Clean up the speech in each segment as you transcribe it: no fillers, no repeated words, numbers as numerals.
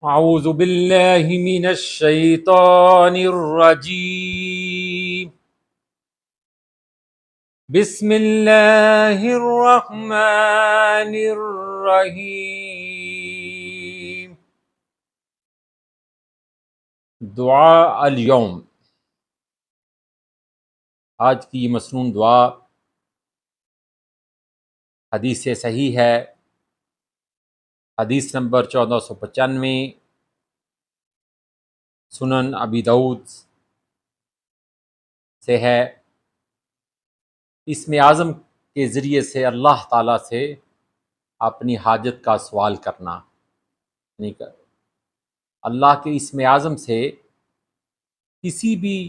اعوذ باللہ من الشیطان الرجیم بسم اللہ الرحمن الرحیم دعاء اليوم، آج کی مسنون دعا حدیث سے صحیح ہے۔ حدیث نمبر 1495، سنن ابی داؤد سے ہے۔ اسم اعظم کے ذریعے سے اللہ تعالیٰ سے اپنی حاجت کا سوال کرنا، یعنی کہ اللہ کے اسم اعظم سے کسی بھی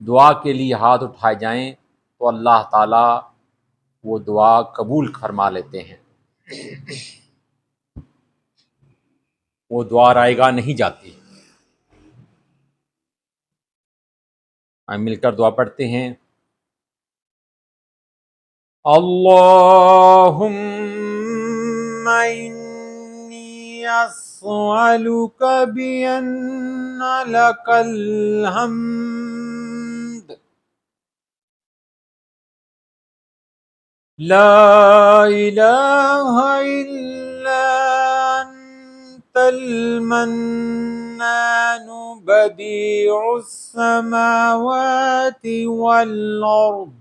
دعا کے لیے ہاتھ اٹھائے جائیں تو اللہ تعالیٰ وہ دعا قبول فرما لیتے ہیں، وہ دعا رائے گاہ نہیں جاتی۔ ہم مل کر دعا پڑھتے ہیں۔ اللہم انی اسألک بأن لک الحمد لا الہ الا انت المنان بدیع السماوات والارض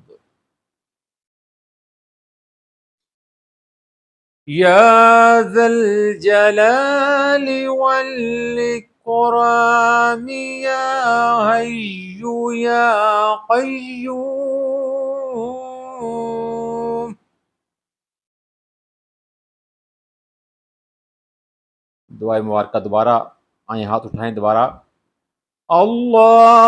یا ذا الجلال والاکرام یا حی یا قیوم۔ دعائے مبارکہ دوبارہ آئیں، ہاتھ اٹھائیں دوبارہ۔ اللہم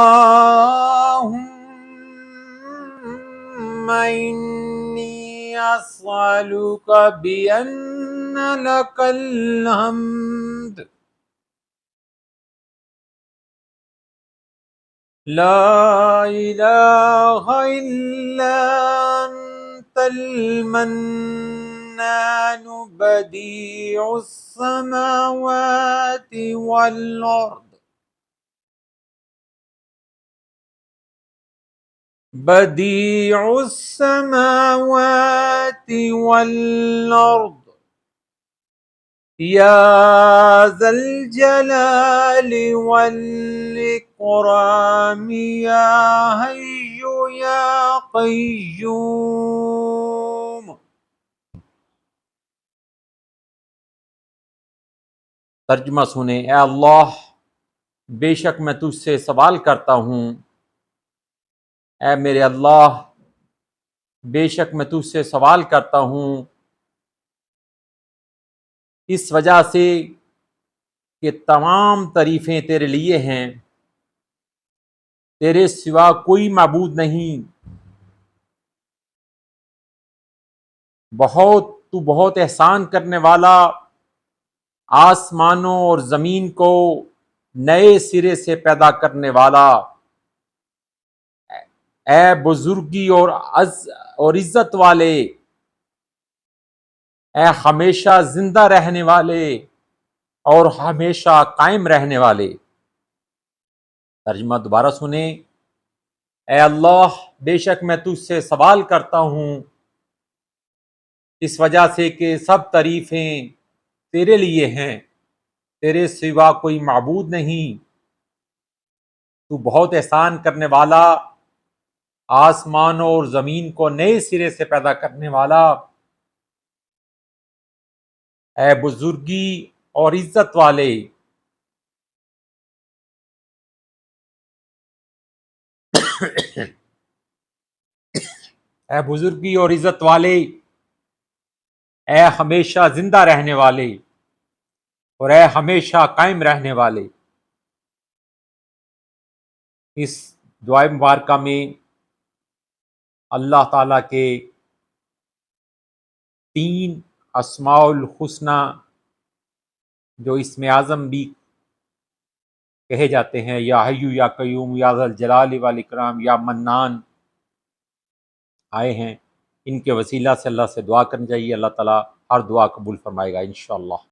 انی اسألک بأن لک الحمد لا الہ الا انت المنان بدیع السماوات والارض بدیع السماوات والارض یا ذا الجلال والاکرام یا حی یا قیوم۔ ترجمہ سنیں۔ اے اللہ، بے شک میں تجھ سے سوال کرتا ہوں، اے میرے اللہ، بے شک میں تجھ سے سوال کرتا ہوں اس وجہ سے کہ تمام تعریفیں تیرے لیے ہیں، تیرے سوا کوئی معبود نہیں، تو بہت احسان کرنے والا، آسمانوں اور زمین کو نئے سرے سے پیدا کرنے والا، اے بزرگی اور عزت والے، اے ہمیشہ زندہ رہنے والے اور ہمیشہ قائم رہنے والے۔ ترجمہ دوبارہ سنیں۔ اے اللہ، بے شک میں تجھ سے سوال کرتا ہوں اس وجہ سے کہ سب تعریفیں تیرے لیے ہیں، تیرے سوا کوئی معبود نہیں، تو بہت احسان کرنے والا، آسمانوں اور زمین کو نئے سرے سے پیدا کرنے والا، اے بزرگی اور عزت والے، اے بزرگی اور عزت والے، اے ہمیشہ زندہ رہنے والے اور اے ہمیشہ قائم رہنے والے۔ اس دعائے مبارکہ میں اللہ تعالیٰ کے 3 اسماء الحسنی جو اسم اعظم بھی کہے جاتے ہیں، یا حی یا قیوم یا ذا الجلال والاکرام یا منان، آئے ہیں۔ ان کے وسیلہ سے اللہ سے دعا کرنی چاہیے، اللہ تعالیٰ ہر دعا قبول فرمائے گا انشاءاللہ۔